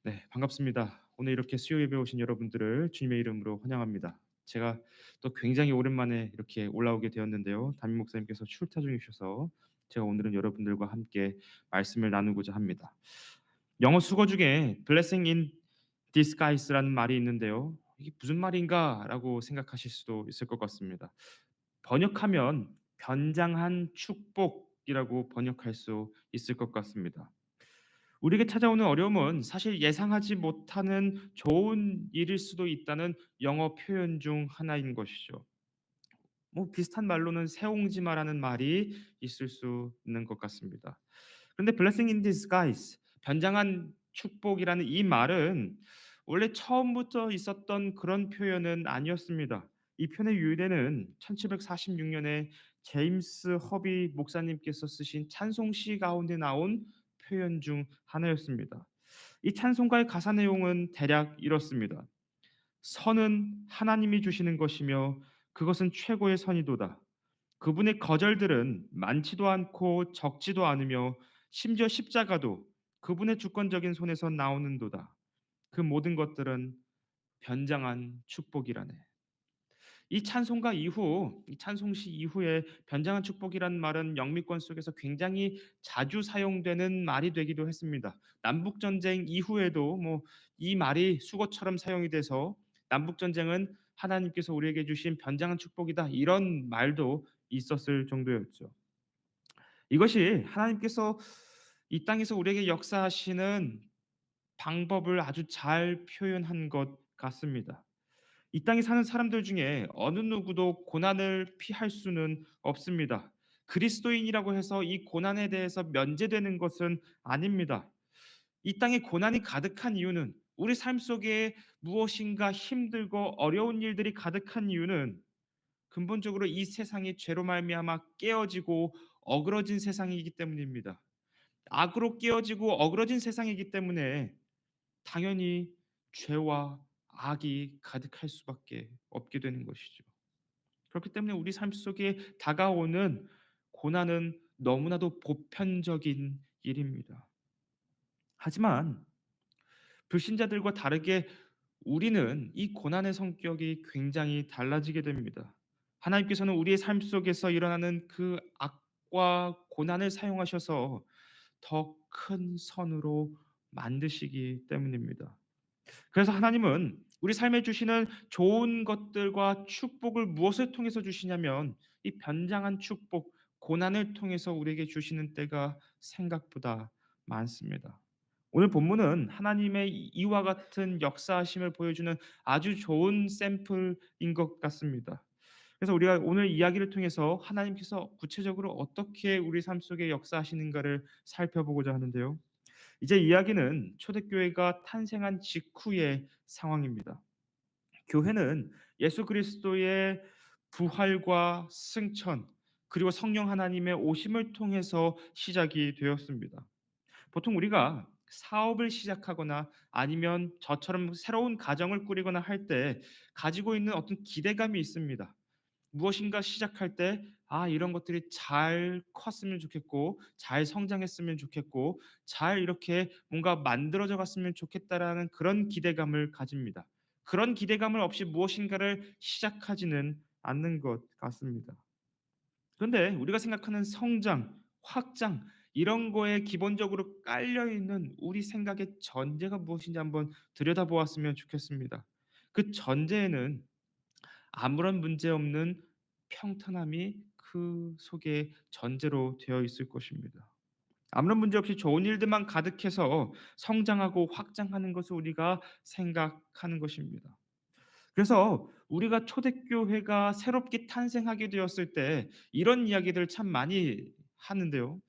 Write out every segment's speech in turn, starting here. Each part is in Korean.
네, 반갑습니다. 오늘 이렇게 수요 예배 오신 여러분들을 주님의 이름으로 환영합니다. 제가 또 굉장히 오랜만에 이렇게 올라오게 되었는데요. 담임 목사님께서 출타 중이셔서 제가 오늘은 여러분들과 함께 말씀을 나누고자 합니다. 영어 수거 중에 blessing in disguise라는 말이 있는데요. 이게 무슨 말인가라고 생각하실 수도 있을 것 같습니다. 번역하면 변장한 축복이라고 번역할 수 있을 것 같습니다. 우리에게 찾아오는 어려움은 사실 예상하지 못하는 좋은 일일 수도 있다는 영어 표현 중 하나인 것이죠. 뭐 비슷한 말로는 새옹지마라는 말이 있을 수 있는 것 같습니다. 그런데 blessing in disguise, 변장한 축복이라는 이 말은 원래 처음부터 있었던 그런 표현은 아니었습니다. 이 표현의 유래는 1746년에 제임스 허비 목사님께서 쓰신 찬송시 가운데 나온 표현 중 하나였습니다. 이 찬송가의 가사 내용은 대략 이렇습니다. 선은 하나님이 주시는 것이며 그것은 최고의 선이도다. 그분의 거절들은 많지도 않고 적지도 않으며 심지어 십자가도 그분의 주권적인 손에서 나오는도다. 그 모든 것들은 변장한 축복이라네. 이 찬송가 이후, 이 찬송시 이후에 변장한 축복이라는 말은 영미권 속에서 굉장히 자주 사용되는 말이 되기도 했습니다. 남북 전쟁 이후에도 뭐 이 말이 수거처럼 사용이 돼서 남북 전쟁은 하나님께서 우리에게 주신 변장한 축복이다 이런 말도 있었을 정도였죠. 이것이 하나님께서 이 땅에서 우리에게 역사하시는 방법을 아주 잘 표현한 것 같습니다. 이 땅에 사는 사람들 중에 어느 누구도 고난을 피할 수는 없습니다. 그리스도인이라고 해서 이 고난에 대해서 면제되는 것은 아닙니다. 이 땅에 고난이 가득한 이유는 우리 삶 속에 무엇인가 힘들고 어려운 일들이 가득한 이유는 근본적으로 이 세상이 죄로 말미암아 깨어지고 어그러진 세상이기 때문입니다. 악으로 깨어지고 어그러진 세상이기 때문에 당연히 죄와 악이 가득할 수밖에 없게 되는 것이죠. 그렇기 때문에 우리 삶 속에 다가오는 고난은 너무나도 보편적인 일입니다. 하지만 불신자들과 다르게 우리는 이 고난의 성격이 굉장히 달라지게 됩니다. 하나님께서는 우리의 삶 속에서 일어나는 그 악과 고난을 사용하셔서 더 큰 선으로 만드시기 때문입니다. 그래서 하나님은 우리 삶에 주시는 좋은 것들과 축복을 무엇을 통해서 주시냐면 이 변장한 축복, 고난을 통해서 우리에게 주시는 때가 생각보다 많습니다. 오늘 본문은 하나님의 이와 같은 역사하심을 보여주는 아주 좋은 샘플인 것 같습니다. 그래서 우리가 오늘 이야기를 통해서 하나님께서 구체적으로 어떻게 우리 삶 속에 역사하시는가를 살펴보고자 하는데요. 이제 이야기는 초대교회가 탄생한 직후의 상황입니다. 교회는 예수 그리스도의 부활과 승천 그리고 성령 하나님의 오심을 통해서 시작이 되었습니다. 보통 우리가 사업을 시작하거나 아니면 저처럼 새로운 가정을 꾸리거나 할 때 가지고 있는 어떤 기대감이 있습니다. 무엇인가 시작할 때 이런 것들이 잘 컸으면 좋겠고 잘 성장했으면 좋겠고 잘 이렇게 뭔가 만들어져 갔으면 좋겠다라는 그런 기대감을 가집니다. 그런 기대감을 없이 무엇인가를 시작하지는 않는 것 같습니다. 그런데 우리가 생각하는 성장, 확장 이런 거에 기본적으로 깔려 있는 우리 생각의 전제가 무엇인지 한번 들여다보았으면 좋겠습니다. 그 전제에는 아무런 문제 없는 평탄함이 그 속에 전제로 되어 있을 것입니다. 아무런 문제 없이 좋은 일들만 가득해서 성장하고 확장하는 것을 우리가 생각하는 것입니다. 그래서 우리가 초대교회가 새롭게 탄생하게 되었을 때 이런 이야기들을 참 많이 하는데요.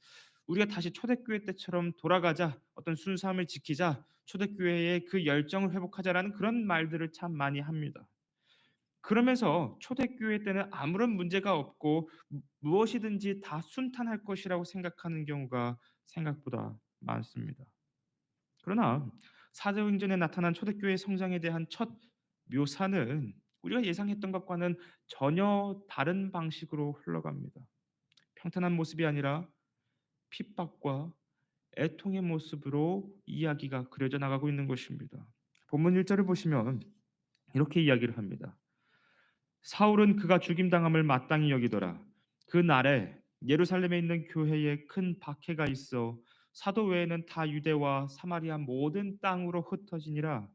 우리가 다시 초대교회 때처럼 돌아가자, 어떤 순수함을 지키자, 초대교회의 그 열정을 회복하자라는 그런 말들을 참 많이 합니다. 그러면서 초대교회 때는 아무런 문제가 없고 무엇이든지 다 순탄할 것이라고 생각하는 경우가 생각보다 많습니다. 그러나 사도행전에 나타난 초대교회의 성장에 대한 첫 묘사는 우리가 예상했던 것과는 전혀 다른 방식으로 흘러갑니다. 평탄한 모습이 아니라 핍박과 애통의 모습으로 이야기가 그려져 나가고 있는 것입니다. 본문 1절을 보시면 이렇게 이야기를 합니다. 사울은 그가 죽임당함을 마땅히 여기더라. 그 날에 예루살렘에 있는 교회에 큰 박해가 있어 사도 외에는 다 유대와 사마리아 모든 땅으로 흩어지니라.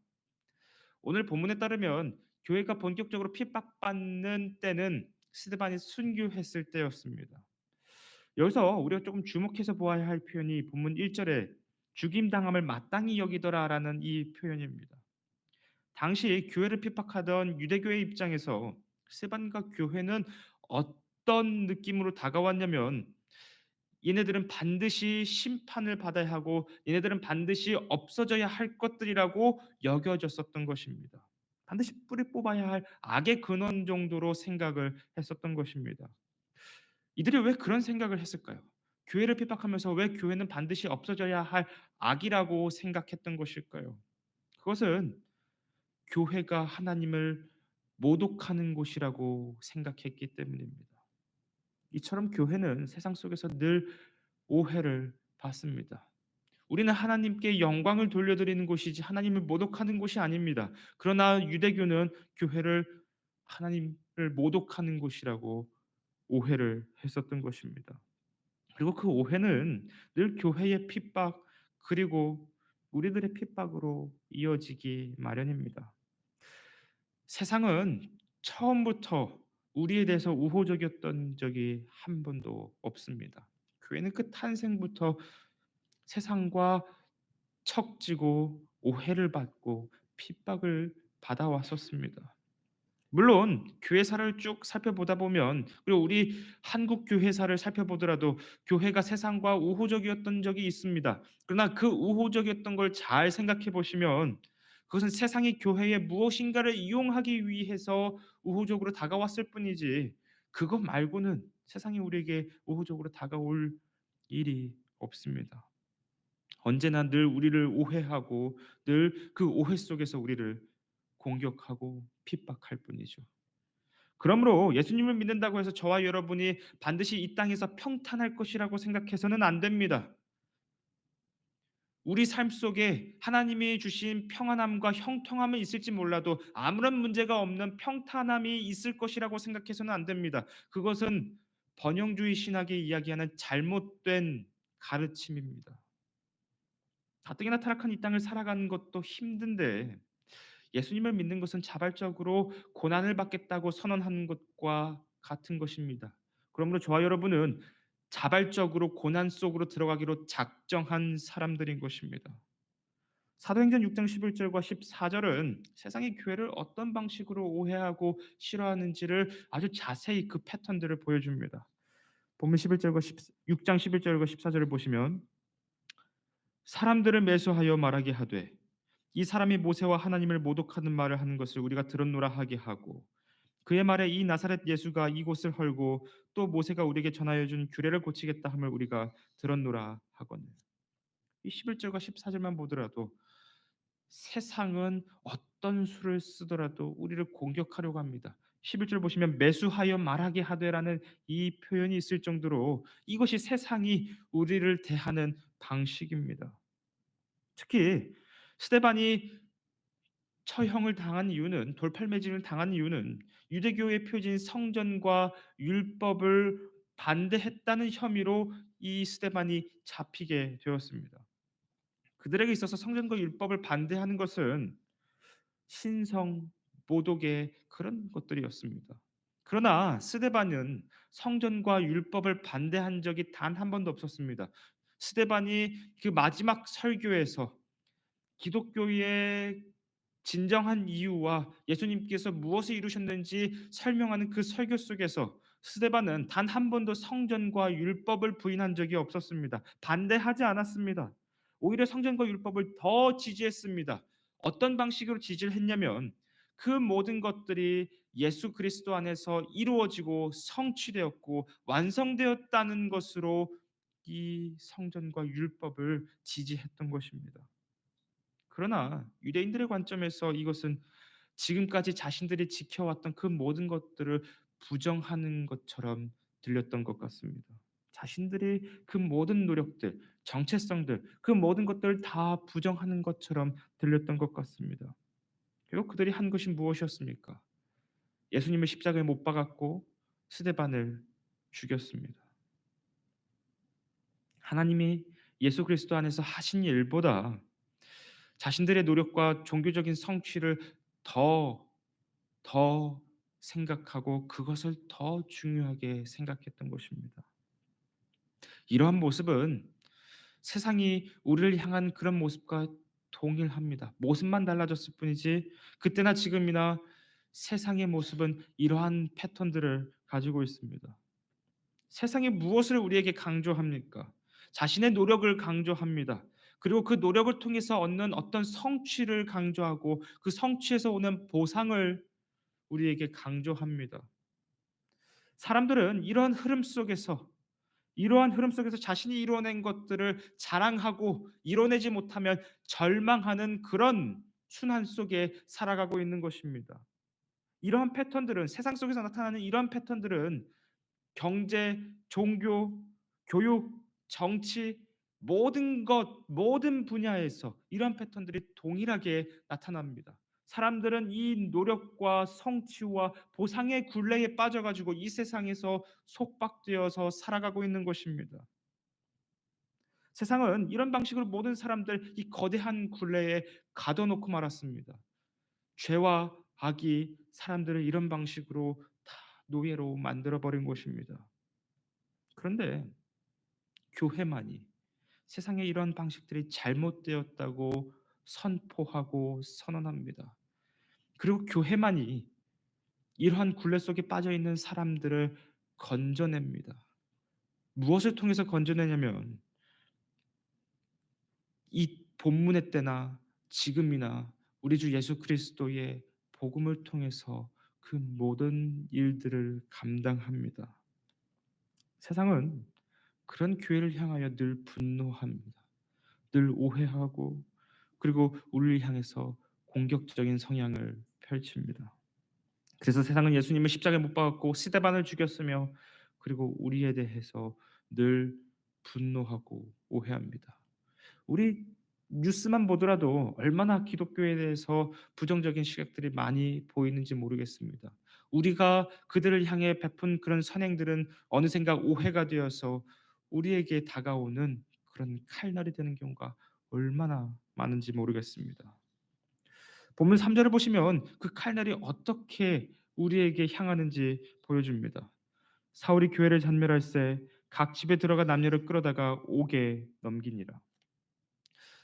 오늘 본문에 따르면 교회가 본격적으로 핍박받는 때는 스데반이 순교했을 때였습니다. 여기서 우리가 조금 주목해서 보아야 할 표현이 본문 1절에 죽임 당함을 마땅히 여기더라라는 이 표현입니다. 당시 교회를 핍박하던 유대교의 입장에서 스데반과 교회는 어떤 느낌으로 다가왔냐면 얘네들은 반드시 심판을 받아야 하고 얘네들은 반드시 없어져야 할 것들이라고 여겨졌었던 것입니다. 반드시 뿌리 뽑아야 할 악의 근원 정도로 생각을 했었던 것입니다. 이들이 왜 그런 생각을 했을까요? 교회를 핍박하면서 왜 교회는 반드시 없어져야 할 악이라고 생각했던 것일까요? 그것은 교회가 하나님을 모독하는 곳이라고 생각했기 때문입니다. 이처럼 교회는 세상 속에서 늘 오해를 받습니다. 우리는 하나님께 영광을 돌려드리는 곳이지 하나님을 모독하는 곳이 아닙니다. 그러나 유대교는 교회를 하나님을 모독하는 곳이라고 오해를 했었던 것입니다. 그리고 그 오해는 늘 교회의 핍박 그리고 우리들의 핍박으로 이어지기 마련입니다. 세상은 처음부터 우리에 대해서 우호적이었던 적이 한 번도 없습니다. 교회는 그 탄생부터 세상과 척지고 오해를 받고 핍박을 받아왔었습니다. 물론 교회사를 쭉 살펴보다 보면 그리고 우리 한국 교회사를 살펴보더라도 교회가 세상과 우호적이었던 적이 있습니다. 그러나 그 우호적이었던 걸 잘 생각해 보시면 그것은 세상이 교회에 무엇인가를 이용하기 위해서 우호적으로 다가왔을 뿐이지 그것 말고는 세상이 우리에게 우호적으로 다가올 일이 없습니다. 언제나 늘 우리를 오해하고 늘 그 오해 속에서 우리를 공격하고 핍박할 뿐이죠. 그러므로 예수님을 믿는다고 해서 저와 여러분이 반드시 이 땅에서 평탄할 것이라고 생각해서는 안 됩니다. 우리 삶 속에 하나님이 주신 평안함과 형통함은 있을지 몰라도 아무런 문제가 없는 평탄함이 있을 것이라고 생각해서는 안 됩니다. 그것은 번영주의 신학이 이야기하는 잘못된 가르침입니다. 가뜩이나 타락한 이 땅을 살아가는 것도 힘든데 예수님을 믿는 것은 자발적으로 고난을 받겠다고 선언하는 것과 같은 것입니다. 그러므로 저와 여러분은 자발적으로 고난 속으로 들어가기로 작정한 사람들인 것입니다. 사도행전 6장 11절과 14절은 세상의 교회를 어떤 방식으로 오해하고 싫어하는지를 아주 자세히 그 패턴들을 보여줍니다. 본문 11절과 6장 11절과 14절을 보시면 사람들을 매수하여 말하게 하되 이 사람이 모세와 하나님을 모독하는 말을 하는 것을 우리가 들었노라 하게 하고 그의 말에 이 나사렛 예수가 이곳을 헐고 또 모세가 우리에게 전하여 준 규례를 고치겠다 함을 우리가 들었노라 하거늘. 이 11절과 14절만 보더라도 세상은 어떤 수를 쓰더라도 우리를 공격하려고 합니다. 11절 보시면 매수하여 말하게 하되라는 이 표현이 있을 정도로 이것이 세상이 우리를 대하는 방식입니다. 특히 스데반이 처형을 당한 이유는 돌팔매질을 당한 이유는 유대교의 표지인 성전과 율법을 반대했다는 혐의로 이 스데반이 잡히게 되었습니다. 그들에게 있어서 성전과 율법을 반대하는 것은 신성 모독의 그런 것들이었습니다. 그러나 스데반은 성전과 율법을 반대한 적이 단 한 번도 없었습니다. 스데반이 그 마지막 설교에서 기독교의 진정한 이유와 예수님께서 무엇을 이루셨는지 설명하는 그 설교 속에서 스데반은 단 한 번도 성전과 율법을 부인한 적이 없었습니다. 반대하지 않았습니다. 오히려 성전과 율법을 더 지지했습니다. 어떤 방식으로 지지를 했냐면 그 모든 것들이 예수 그리스도 안에서 이루어지고 성취되었고 완성되었다는 것으로 이 성전과 율법을 지지했던 것입니다. 그러나 유대인들의 관점에서 이것은 지금까지 자신들이 지켜왔던 그 모든 것들을 부정하는 것처럼 들렸던 것 같습니다. 자신들이 그 모든 노력들, 정체성들, 그 모든 것들을 다 부정하는 것처럼 들렸던 것 같습니다. 결국 그들이 한 것이 무엇이었습니까? 예수님을 십자가에 못 박았고 스데반을 죽였습니다. 하나님이 예수 그리스도 안에서 하신 일보다 자신들의 노력과 종교적인 성취를 더, 더 생각하고 그것을 더 중요하게 생각했던 것입니다. 이러한 모습은 세상이 우리를 향한 그런 모습과 동일합니다. 모습만 달라졌을 뿐이지 그때나 지금이나 세상의 모습은 이러한 패턴들을 가지고 있습니다. 세상이 무엇을 우리에게 강조합니까? 자신의 노력을 강조합니다. 그리고 그 노력을 통해서 얻는 어떤 성취를 강조하고 그 성취에서 오는 보상을 우리에게 강조합니다. 사람들은 이러한 흐름 속에서 자신이 이뤄낸 것들을 자랑하고 이뤄내지 못하면 절망하는 그런 순환 속에 살아가고 있는 것입니다. 이러한 패턴들은 세상 속에서 나타나는 이러한 패턴들은 경제, 종교, 교육, 정치 모든 것 모든 분야에서 이러한 패턴들이 동일하게 나타납니다. 사람들은 이 노력과 성취와 보상의 굴레에 빠져 가지고 이 세상에서 속박되어서 살아가고 있는 것입니다. 세상은 이런 방식으로 모든 사람들 이 거대한 굴레에 가둬 놓고 말았습니다. 죄와 악이 사람들을 이런 방식으로 다 노예로 만들어 버린 것입니다. 그런데 교회만이 세상의 이런 방식들이 잘못되었다고 선포하고 선언합니다. 그리고 교회만이 이러한 굴레 속에 빠져 있는 사람들을 건져냅니다. 무엇을 통해서 건져내냐면 이 본문의 때나 지금이나 우리 주 예수 그리스도의 복음을 통해서 그 모든 일들을 감당합니다. 세상은 그런 교회를 향하여 늘 분노합니다. 늘 오해하고 그리고 우리를 향해서 공격적인 성향을 펼칩니다. 그래서 세상은 예수님을 십자가에 못 박았고 스데반을 죽였으며 그리고 우리에 대해서 늘 분노하고 오해합니다. 우리 뉴스만 보더라도 얼마나 기독교에 대해서 부정적인 시각들이 많이 보이는지 모르겠습니다. 우리가 그들을 향해 베푼 그런 선행들은 어느샌가 오해가 되어서 우리에게 다가오는 그런 칼날이 되는 경우가 얼마나 많은지 모르겠습니다. 본문 3 절을 보시면 그 칼날이 어떻게 우리에게 향하는지 보여줍니다. 사울이 교회를 전멸할세 각 집에 들어가 남녀를 끌어다가 옥에 넘기니라.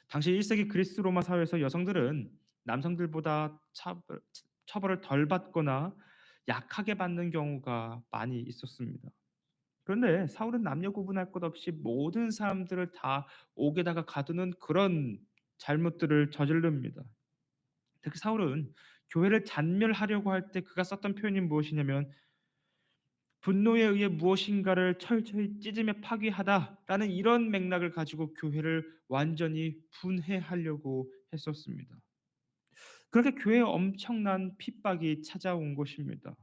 당시 1세기 그리스 로마 사회에서 여성들은 남성들보다 처벌을 덜 받거나 약하게 받는 경우가 많이 있었습니다. 그런데 사울은 남녀 구분할 것 없이 모든 사람들을 다 옥에다가 가두는 그런 잘못들을 저지릅니다. 특히 사울은 교회를 잔멸하려고 할 때 그가 썼던 표현이 무엇이냐면 분노에 의해 무엇인가를 철저히 찢으며 파괴하다라는 이런 맥락을 가지고 교회를 완전히 분해하려고 했었습니다. 그렇게 교회에 엄청난 핍박이 찾아온 것입니다.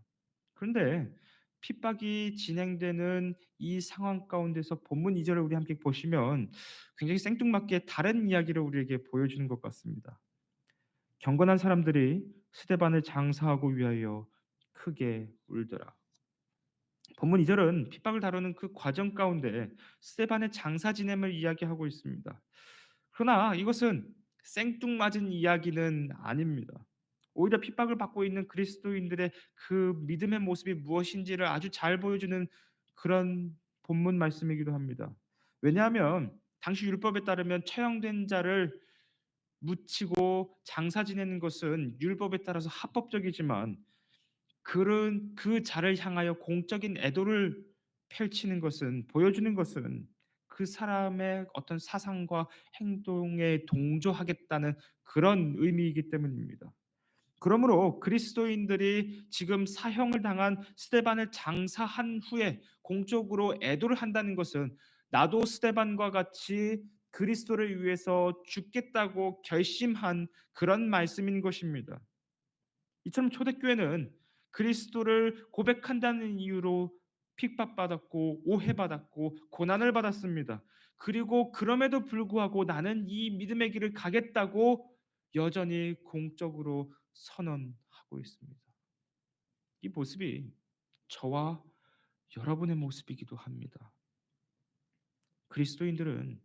그런데 핍박이 진행되는 이 상황 가운데서 본문 2 절을 우리 함께 보시면 굉장히 생뚱맞게 다른 이야기를 우리에게 보여주는 것 같습니다. 경건한 사람들이 스데반을 장사하고 위하여 크게 울더라. 본문 2 절은 핍박을 다루는 그 과정 가운데 스데반의 장사 지냄을 이야기하고 있습니다. 그러나 이것은 생뚱맞은 이야기는 아닙니다. 오히려 핍박을 받고 있는 그리스도인들의 그 믿음의 모습이 무엇인지를 아주 잘 보여주는 그런 본문 말씀이기도 합니다. 왜냐하면 당시 율법에 따르면 처형된 자를 묻히고 장사 지내는 것은 율법에 따라서 합법적이지만 그런 그 자를 향하여 공적인 애도를 펼치는 것은 보여주는 것은 그 사람의 어떤 사상과 행동에 동조하겠다는 그런 의미이기 때문입니다. 그러므로 그리스도인들이 지금 사형을 당한 스데반을 장사한 후에 공적으로 애도를 한다는 것은 나도 스데반과 같이 그리스도를 위해서 죽겠다고 결심한 그런 말씀인 것입니다. 이처럼 초대교회는 그리스도를 고백한다는 이유로 핍박받았고 오해받았고 고난을 받았습니다. 그리고 그럼에도 불구하고 나는 이 믿음의 길을 가겠다고 여전히 공적으로 선언하고 있습니다. 이 모습이 저와 여러분의 모습이기도 합니다. 그리스도인들은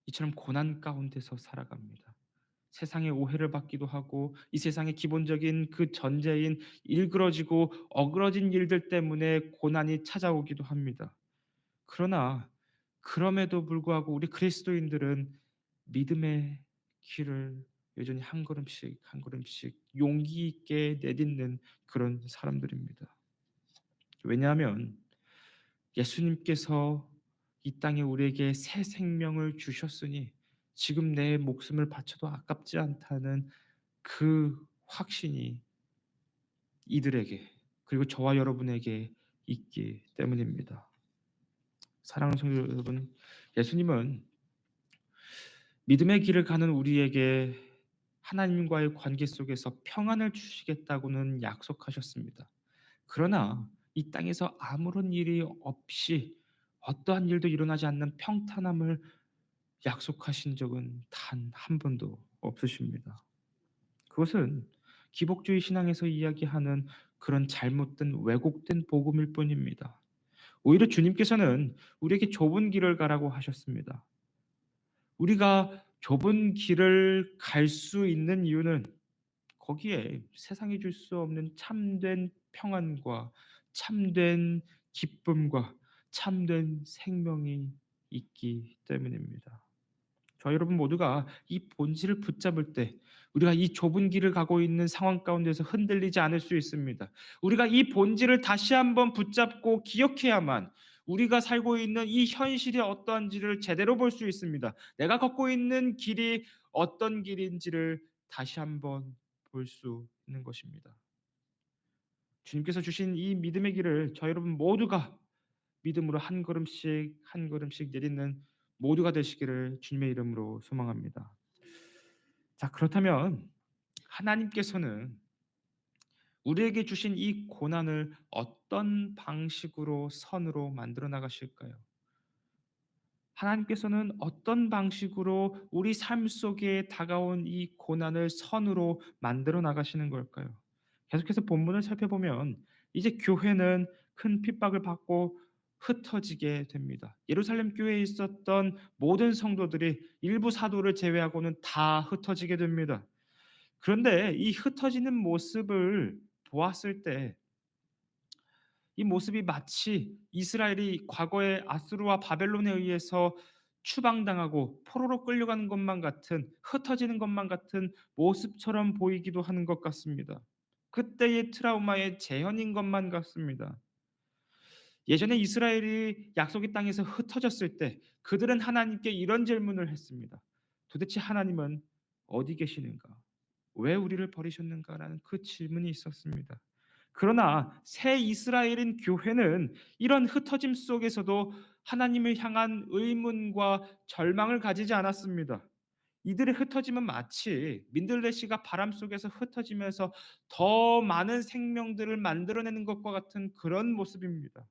이처럼 고난 가운데서 살아갑니다. 세상의 오해를 받기도 하고 이 세상의 기본적인 그 전제인 일그러지고 어그러진 일들 때문에 고난이 찾아오기도 합니다. 그러나 그럼에도 불구하고 우리 그리스도인들은 믿음의 길을 여전히 한 걸음씩 한 걸음씩 용기 있게 내딛는 그런 사람들입니다. 왜냐하면 예수님께서 이 땅에 우리에게 새 생명을 주셨으니 지금 내 목숨을 바쳐도 아깝지 않다는 그 확신이 이들에게 그리고 저와 여러분에게 있기 때문입니다. 사랑하는 성도 여러분, 예수님은 믿음의 길을 가는 우리에게 하나님과의 관계 속에서 평안을 주시겠다고는 약속하셨습니다. 그러나 이 땅에서 아무런 일이 없이 어떠한 일도 일어나지 않는 평탄함을 약속하신 적은 단 한 번도 없으십니다. 그것은 기복주의 신앙에서 이야기하는 그런 잘못된 왜곡된 복음일 뿐입니다. 오히려 주님께서는 우리에게 좁은 길을 가라고 하셨습니다. 우리가 좁은 길을 갈 수 있는 이유는 거기에 세상이 줄 수 없는 참된 평안과 참된 기쁨과 참된 생명이 있기 때문입니다. 저와 여러분 모두가 이 본질을 붙잡을 때 우리가 이 좁은 길을 가고 있는 상황 가운데서 흔들리지 않을 수 있습니다. 우리가 이 본질을 다시 한번 붙잡고 기억해야만 우리가 살고 있는 이 현실이 어떠한지를 제대로 볼 수 있습니다. 내가 걷고 있는 길이 어떤 길인지를 다시 한번 볼 수 있는 것입니다. 주님께서 주신 이 믿음의 길을 저 여러분 모두가 믿음으로 한 걸음씩 한 걸음씩 내딛는 모두가 되시기를 주님의 이름으로 소망합니다. 자, 그렇다면 하나님께서는 우리에게 주신 이 고난을 어떤 방식으로 선으로 만들어 나가실까요? 하나님께서는 어떤 방식으로 우리 삶 속에 다가온 이 고난을 선으로 만들어 나가시는 걸까요? 계속해서 본문을 살펴보면 이제 교회는 큰 핍박을 받고 흩어지게 됩니다. 예루살렘 교회에 있었던 모든 성도들이 일부 사도를 제외하고는 다 흩어지게 됩니다. 그런데 이 흩어지는 모습을 보았을 때 이 모습이 마치 이스라엘이 과거에 아수르와 바벨론에 의해서 추방당하고 포로로 끌려가는 것만 같은 흩어지는 것만 같은 모습처럼 보이기도 하는 것 같습니다. 그때의 트라우마의 재현인 것만 같습니다. 예전에 이스라엘이 약속의 땅에서 흩어졌을 때 그들은 하나님께 이런 질문을 했습니다. 도대체 하나님은 어디 계시는가? 왜 우리를 버리셨는가라는 그 질문이 있었습니다. 그러나 새 이스라엘인 교회는 이런 흩어짐 속에서도 하나님을 향한 의문과 절망을 가지지 않았습니다. 이들의 흩어짐은 마치 민들레씨가 바람 속에서 흩어지면서 더 많은 생명들을 만들어내는 것과 같은 그런 모습입니다.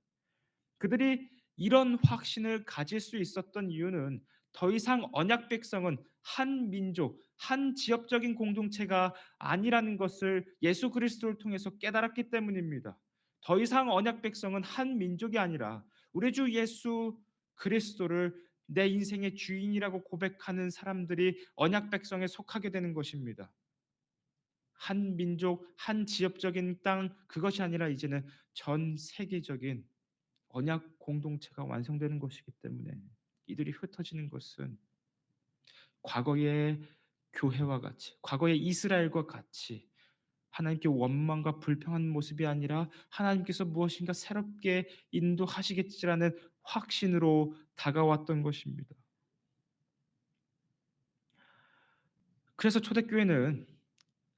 그들이 이런 확신을 가질 수 있었던 이유는 더 이상 언약 백성은 한 민족, 한 지역적인 공동체가 아니라는 것을 예수 그리스도를 통해서 깨달았기 때문입니다. 더 이상 언약 백성은 한 민족이 아니라 우리 주 예수 그리스도를 내 인생의 주인이라고 고백하는 사람들이 언약 백성에 속하게 되는 것입니다. 한 민족, 한 지역적인 땅 그것이 아니라 이제는 전 세계적인 언약 공동체가 완성되는 것이기 때문에 이들이 흩어지는 것은 과거의 교회와 같이 과거의 이스라엘과 같이 하나님께 원망과 불평한 모습이 아니라 하나님께서 무엇인가 새롭게 인도하시겠지라는 확신으로 다가왔던 것입니다. 그래서 초대교회는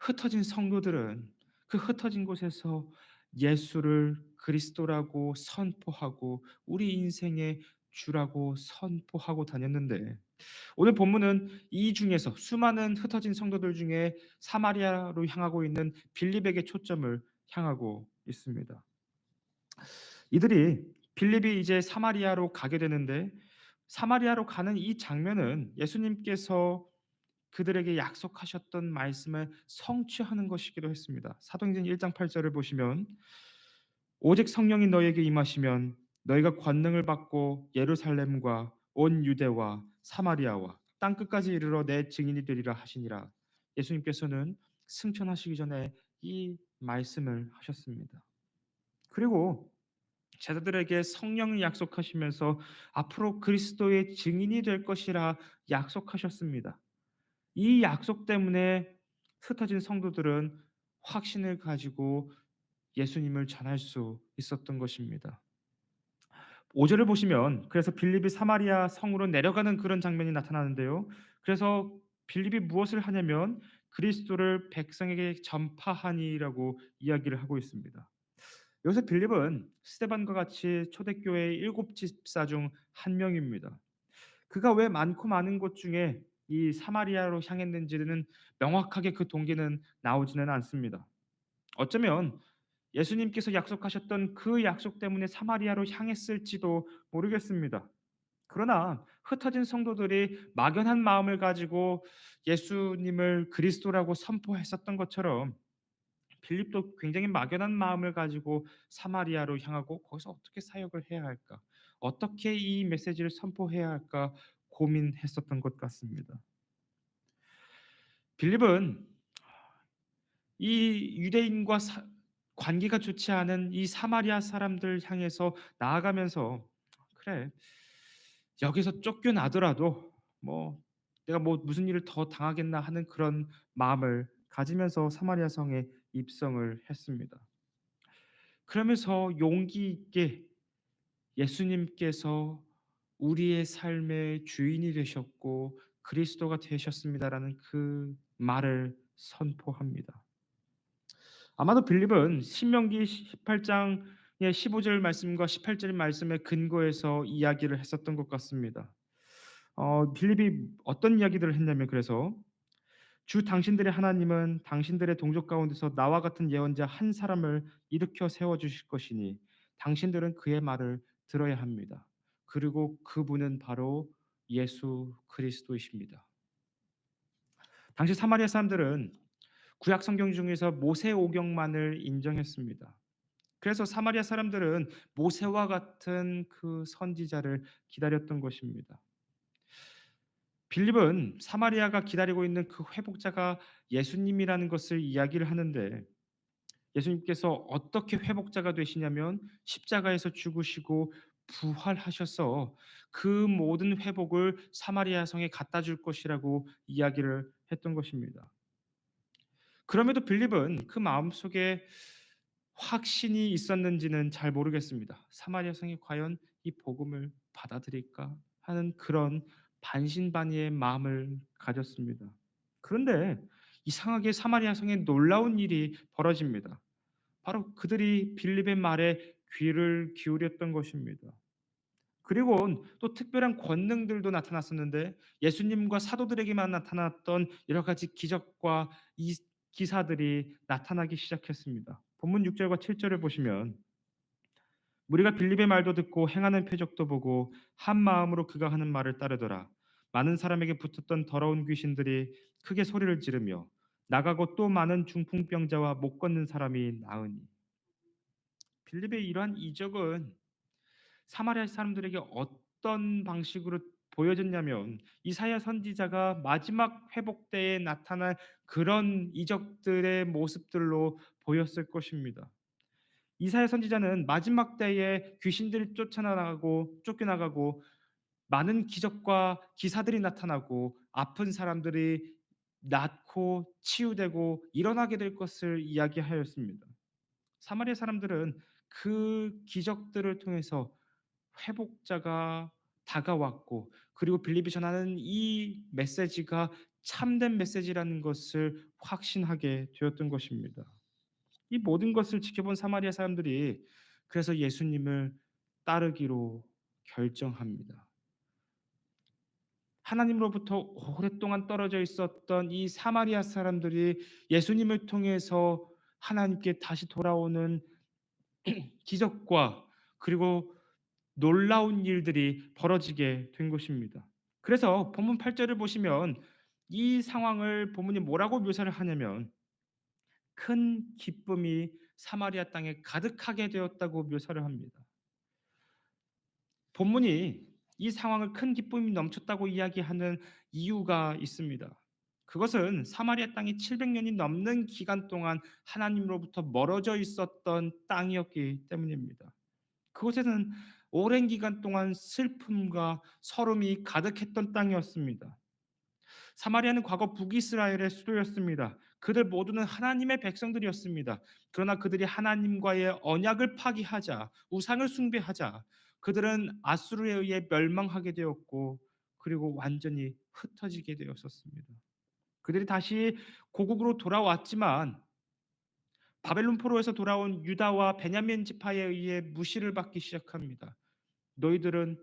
흩어진 성도들은 그 흩어진 곳에서 예수를 그리스도라고 선포하고 우리 인생의 주라고 선포하고 다녔는데 오늘 본문은 이 중에서 수많은 흩어진 성도들 중에 사마리아로 향하고 있는 빌립에게 초점을 향하고 있습니다. 이들이 빌립이 이제 사마리아로 가게 되는데, 사마리아로 가는 이 장면은 예수님께서 그들에게 약속하셨던 말씀을 성취하는 것이기도 했습니다. 사도행전 1장 8 절을 보시면 오직 성령이 너희에게 임하시면 너희가 권능을 받고 예루살렘과 온 유대와 사마리아와 땅 끝까지 이르러 내 증인이 되리라 하시니라. 예수님께서는 승천하시기 전에 이 말씀을 하셨습니다. 그리고 제자들에게 성령을 약속하시면서 앞으로 그리스도의 증인이 될 것이라 약속하셨습니다. 이 약속 때문에 흩어진 성도들은 확신을 가지고 예수님을 전할 수 있었던 것입니다. 5 절을 보시면 그래서 빌립이 사마리아 성으로 내려가는 그런 장면이 나타나는데요. 그래서 빌립이 무엇을 하냐면 그리스도를 백성에게 전파하니라고 이야기를 하고 있습니다. 여기서 빌립은 스데반과 같이 초대교회의 7 집사 중 한 명입니다. 그가 왜 많고 많은 곳 중에 이 사마리아로 향했는지는 명확하게 그 동기는 나오지는 않습니다. 어쩌면 예수님께서 약속하셨던 그 약속 때문에 사마리아로 향했을지도 모르겠습니다. 그러나 흩어진 성도들이 막연한 마음을 가지고 예수님을 그리스도라고 선포했었던 것처럼 빌립도 굉장히 막연한 마음을 가지고 사마리아로 향하고 거기서 어떻게 사역을 해야 할까? 어떻게 이 메시지를 선포해야 할까 고민했었던 것 같습니다. 빌립은 이 유대인과 관계가 좋지 않은 이 사마리아 사람들 향해서 나아가면서 '그래. 여기서 쫓겨나더라도 뭐 내가 뭐 무슨 일을 더 당하겠나.' 하는 그런 마음을 가지면서 사마리아 성에 입성을 했습니다. 그러면서 용기 있게 예수님께서 "우리의 삶의 주인이 되셨고 그리스도가 되셨습니다."라는 그 말을 선포합니다. 아마도 빌립은 신명기 18 장의 15절 말씀과 18절 말씀에 근거해서 이야기를 했었던 것 같습니다. 빌립이 어떤 이야기들을 했냐면 그래서 "주 당신들의 하나님은 당신들의 동족 가운데서 나와 같은 예언자 한 사람을 일으켜 세워 주실 것이니 당신들은 그의 말을 들어야 합니다. 그리고 그분은 바로 예수 그리스도이십니다." 당시 사마리아 사람들은 구약 성경 중에서 모세 오경만을 인정했습니다. 그래서 사마리아 사람들은 모세와 같은 그 선지자를 기다렸던 것입니다. 빌립은 사마리아가 기다리고 있는 그 회복자가 예수님이라는 것을 이야기를 하는데, 예수님께서 어떻게 회복자가 되시냐면 십자가에서 죽으시고 부활하셔서 그 모든 회복을 사마리아 성에 갖다 줄 것이라고 이야기를 했던 것입니다. 그럼에도 빌립은 그 마음속에 확신이 있었는지는 잘 모르겠습니다. '사마리아 성이 과연 이 복음을 받아들일까?' 하는 그런 반신반의의 마음을 가졌습니다. 그런데 이상하게 사마리아 성에 놀라운 일이 벌어집니다. 바로 그들이 빌립의 말에 귀를 기울였던 것입니다. 그리고 또 특별한 권능들도 나타났었는데 예수님과 사도들에게만 나타났던 여러 가지 기적과 이 기사들이 나타나기 시작했습니다. 본문 6 절과 7 절을 보시면 "무리가 빌립의 말도 듣고 행하는 표적도 보고 한 마음으로 그가 하는 말을 따르더라. 많은 사람에게 붙었던 더러운 귀신들이 크게 소리를 지르며 나가고 또 많은 중풍병자와 못 걷는 사람이 나으니." 빌립의 이러한 이적은 사마리아 사람들에게 어떤 방식으로 보여졌냐면 이사야 선지자가 마지막 회복 때에 나타날 그런 이적들의 모습들로 보였을 것입니다. 이사야 선지자는 마지막 때에 귀신들이 쫓아나가고 쫓겨나가고 많은 기적과 기사들이 나타나고 아픈 사람들이 낫고 치유되고 일어나게 될 것을 이야기하였습니다. 사마리아 사람들은 그 기적들을 통해서 회복자가 다가왔고, 그리고 빌립이 전하는 이 메시지가 참된 메시지라는 것을 확신하게 되었던 것입니다. 이 모든 것을 지켜본 사마리아 사람들이 그래서 예수님을 따르기로 결정합니다. 하나님으로부터 오랫동안 떨어져 있었던 이 사마리아 사람들이 예수님을 통해서 하나님께 다시 돌아오는 기적과 그리고 놀라운 일들이 벌어지게 된 것입니다. 그래서 본문 8 절을 보시면 이 상황을 본문이 뭐라고 묘사를 하냐면 큰 기쁨이 사마리아 땅에 가득하게 되었다고 묘사를 합니다. 본문이 이 상황을 큰 기쁨이 넘쳤다고 이야기하는 이유가 있습니다. 그것은 사마리아 땅이 700년이 넘는 기간 동안 하나님으로부터 멀어져 있었던 땅이었기 때문입니다. 그곳에는 오랜 기간 동안 슬픔과 서름이 가득했던 땅이었습니다. 사마리아는 과거 북이스라엘의 수도였습니다. 그들 모두는 하나님의 백성들이었습니다. 그러나 그들이 하나님과의 언약을 파기하자, 우상을 숭배하자, 그들은 아수르에 의해 멸망하게 되었고, 그리고 완전히 흩어지게 되었었습니다. 그들이 다시 고국으로 돌아왔지만 바벨론 포로에서 돌아온 유다와 베냐민 지파에 의해 무시를 받기 시작합니다. 너희들은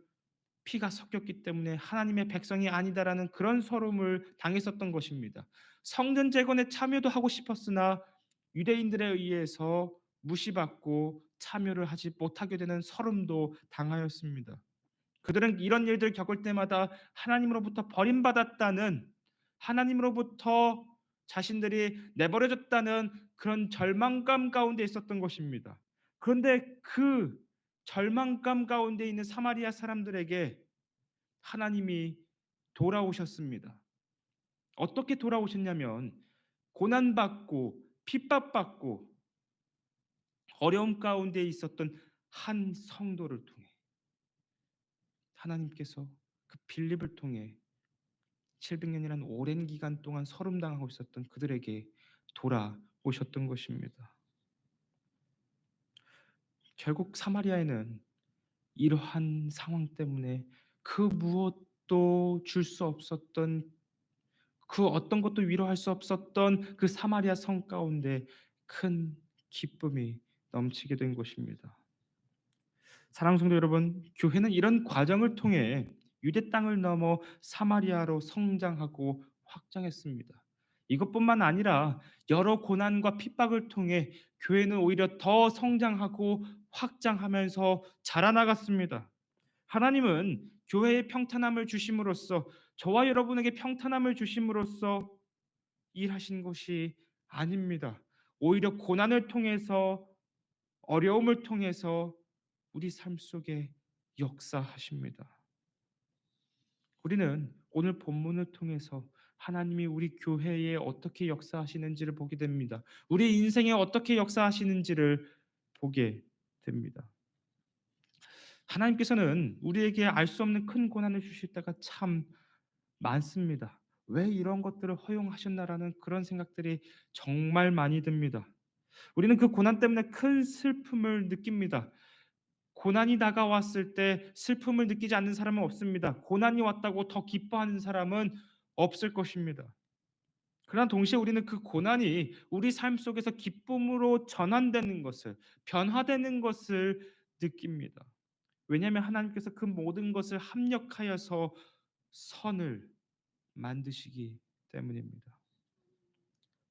피가 섞였기 때문에 하나님의 백성이 아니다라는 그런 서름을 당했었던 것입니다. 성전 재건에 참여도 하고 싶었으나 유대인들에 의해서 무시받고 참여를 하지 못하게 되는 서름도 당하였습니다. 그들은 이런 일들을 겪을 때마다 하나님으로부터 버림받았다는, 하나님으로부터 자신들이 내버려졌다는 그런 절망감 가운데 있었던 것입니다. 그런데 그 절망감 가운데 있는 사마리아 사람들에게 하나님이 돌아오셨습니다. 어떻게 돌아오셨냐면 고난받고 핍박받고 어려움 가운데 있었던 한 성도를 통해 하나님께서 그 빌립을 통해 700년이라는 오랜 기간 동안 서름당하고 있었던 그들에게 돌아오셨던 것입니다. 결국 사마리아에는 이러한 상황 때문에 그 무엇도 줄 수 없었던, 그 어떤 것도 위로할 수 없었던 그 사마리아 성 가운데 큰 기쁨이 넘치게 된 것입니다. 사랑하는 성도 여러분, 교회는 이런 과정을 통해 유대 땅을 넘어 사마리아로 성장하고 확장했습니다. 이것뿐만 아니라 여러 고난과 핍박을 통해 교회는 오히려 더 성장하고 확장하면서 자라나갔습니다. 하나님은 교회에 평탄함을 주심으로써, 저와 여러분에게 평탄함을 주심으로써 일하신 것이 아닙니다. 오히려 고난을 통해서, 어려움을 통해서 우리 삶 속에 역사하십니다. 우리는 오늘 본문을 통해서 하나님이 우리 교회에 어떻게 역사하시는지를 보게 됩니다. 우리 인생에 어떻게 역사하시는지를 보게 됩니다. 하나님께서는 우리에게 알 수 없는 큰 고난을 주실 때가 참 많습니다. 왜 이런 것들을 허용하셨나라는 그런 생각들이 정말 많이 듭니다. 우리는 그 고난 때문에 큰 슬픔을 느낍니다. 고난이 다가왔을 때 슬픔을 느끼지 않는 사람은 없습니다. 고난이 왔다고 더 기뻐하는 사람은 없을 것입니다. 그러나 동시에 우리는 그 고난이 우리 삶 속에서 기쁨으로 전환되는 것을, 변화되는 것을 느낍니다. 왜냐하면 하나님께서 그 모든 것을 합력하여서 선을 만드시기 때문입니다.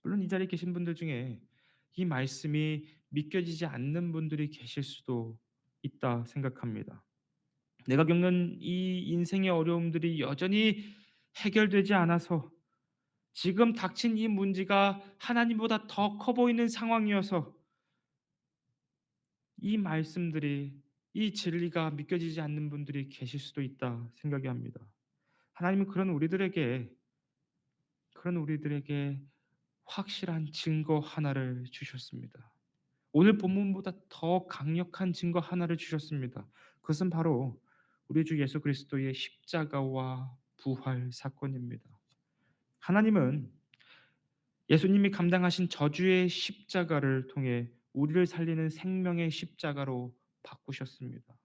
물론 이 자리에 계신 분들 중에 이 말씀이 믿겨지지 않는 분들이 계실 수도 있다 생각합니다. 내가 겪는 이 인생의 어려움들이 여전히 해결되지 않아서, 지금 닥친 이 문제가 하나님보다 더 커 보이는 상황이어서 이 말씀들이, 이 진리가 믿겨지지 않는 분들이 계실 수도 있다 생각이 합니다. 하나님은 그런 우리들에게 확실한 증거 하나를 주셨습니다. 오늘 본문보다 더 강력한 증거 하나를 주셨습니다. 그것은 바로 우리 주 예수 그리스도의 십자가와 부활 사건입니다. 하나님은 예수님이 감당하신 저주의 십자가를 통해 우리를 살리는 생명의 십자가로 바꾸셨습니다.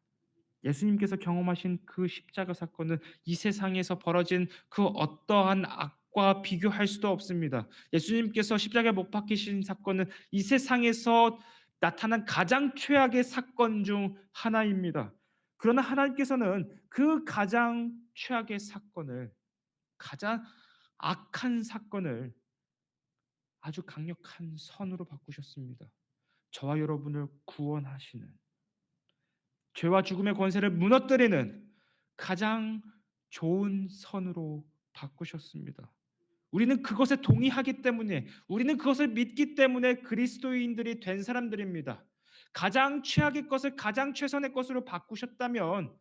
예수님께서 경험하신 그 십자가 사건은 이 세상에서 벌어진 그 어떠한 악과 비교할 수도 없습니다. 예수님께서 십자가에 못 박히신 사건은 이 세상에서 나타난 가장 최악의 사건 중 하나입니다. 그러나 하나님께서는 그 가장 최악의 사건을, 가장 악한 사건을 아주 강력한 선으로 바꾸셨습니다. 저와 여러분을 구원하시는, 죄와 죽음의 권세를 무너뜨리는 가장 좋은 선으로 바꾸셨습니다. 우리는 그것에 동의하기 때문에, 우리는 그것을 믿기 때문에 그리스도인들이 된 사람들입니다. 가장 최악의 것을 가장 최선의 것으로 바꾸셨다면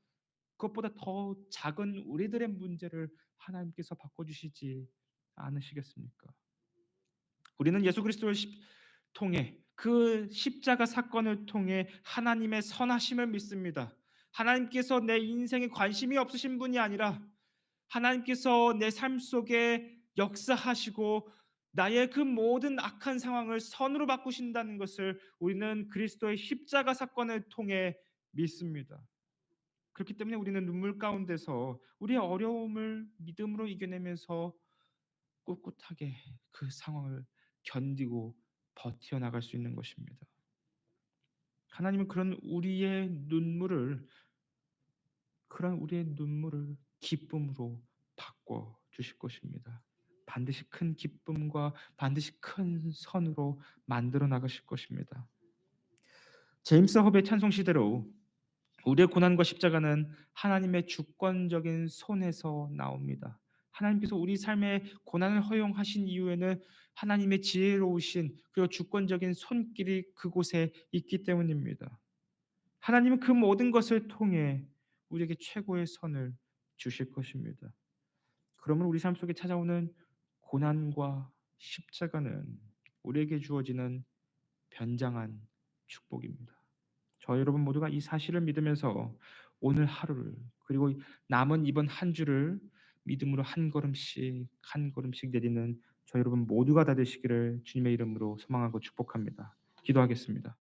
그것보다 더 작은 우리들의 문제를 하나님께서 바꿔주시지 않으시겠습니까? 우리는 예수 그리스도를 통해, 그 십자가 사건을 통해 하나님의 선하심을 믿습니다. 하나님께서 내 인생에 관심이 없으신 분이 아니라 하나님께서 내 삶 속에 역사하시고 나의 그 모든 악한 상황을 선으로 바꾸신다는 것을 우리는 그리스도의 십자가 사건을 통해 믿습니다. 그렇기 때문에 우리는 눈물 가운데서 우리의 어려움을 믿음으로 이겨내면서 꿋꿋하게 그 상황을 견디고 버텨나갈 수 있는 것입니다. 하나님은 그런 우리의 눈물을 기쁨으로 바꿔 주실 것입니다. 반드시 큰 기쁨과 반드시 큰 선으로 만들어 나가실 것입니다. 제임스 허브의 찬송 시대로 우리의 고난과 십자가는 하나님의 주권적인 손에서 나옵니다. 하나님께서 우리 삶에 고난을 허용하신 이유에는 하나님의 지혜로우신 그리고 주권적인 손길이 그곳에 있기 때문입니다. 하나님은 그 모든 것을 통해 우리에게 최고의 선을 주실 것입니다. 그러면 우리 삶 속에 찾아오는 고난과 십자가는 우리에게 주어지는 변장한 축복입니다. 저 여러분 모두가 이 사실을 믿으면서 오늘 하루를, 그리고 남은 이번 한 주를 믿음으로 한 걸음씩 한 걸음씩 내딛는 저 여러분 모두가 다 되시기를 주님의 이름으로 소망하고 축복합니다. 기도하겠습니다.